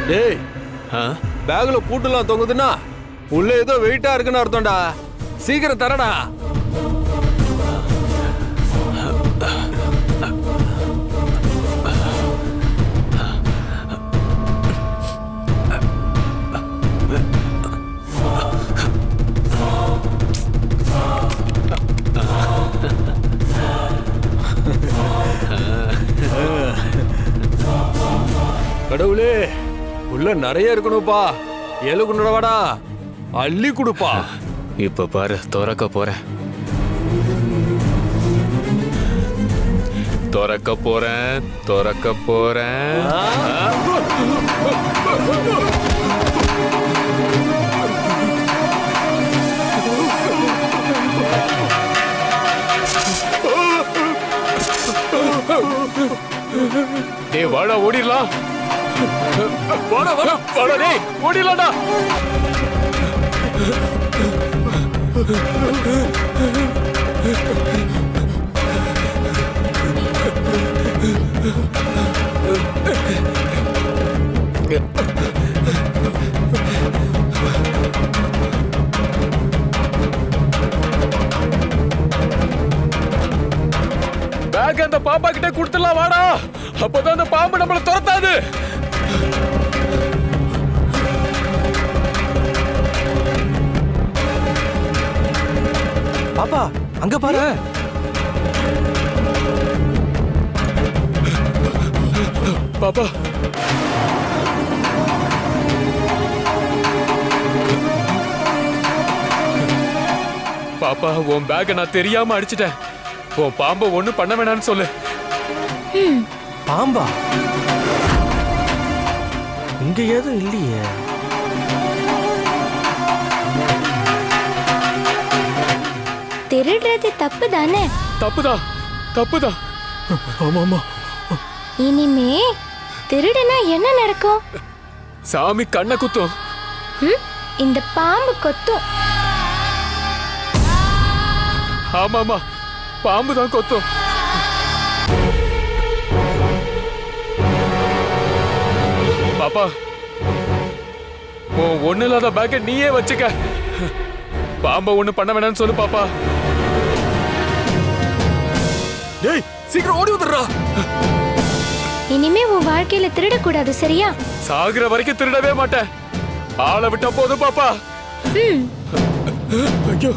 டேய் பேக்ல பூட்டெல்லாம் தொங்குதுன்னா உள்ள ஏதோ வெயிட்டா இருக்குன்னு அர்த்தம்டா. சீக்கிரம் தரடா. கடவுளே, உள்ள நிறைய இருக்கணும்ப்பா. ஏழுகுண்டவாடா அள்ளி கொடுப்பா. இப்ப பாரு, திறக்க போறேன். திறக்க போறேன், திறக்க போறேன். டேய் வாடா, ஓடிடலாம். வாடா வாடா வாடா, டேய் ஓடிடலாம்டா. பேக் அந்த பாப்பா கிட்ட கொடுத்துடலாம். வாடா, அப்பதான் அந்த பாம்பு நம்மள துரத்தாது. பாப்பா அங்க பாரு. பாப்பா பாப்பா, உன் பேக்க நான் தெரியாம அடிச்சிட்டேன். உன் பாம்பை ஒண்ணு பண்ண வேணாம்னு சொல்லு. பாம்பா இங்க ஏதும் இல்லையே. திருடுறது தப்பு தானே? தப்புதான், தப்புதான். ஆமாமா. இனிமே திருடுனா என்ன நடக்கும்? சாமி கண்ணை குத்தும். இந்த பாம்பு கொத்தும். ஆமாமா, பாம்பு தான் கொத்தும். பாப்பா, உன் ஒண்ணு இல்லாத பேக்க நீயே வச்சுக்க. பாம்பை ஒண்ணு பண்ண வேணாம்னு சொல்லு பாப்பா. டேய் சீக்கிரம் ஓடி வந்துடுறா. இனிமே உன் வாழ்க்கையில திருடக்கூடாது, சரியா? சாகுற வரைக்கும் திருடவே மாட்டேன். ஆளை விட்டா போதும் பாப்பா. ம். ஐயோ.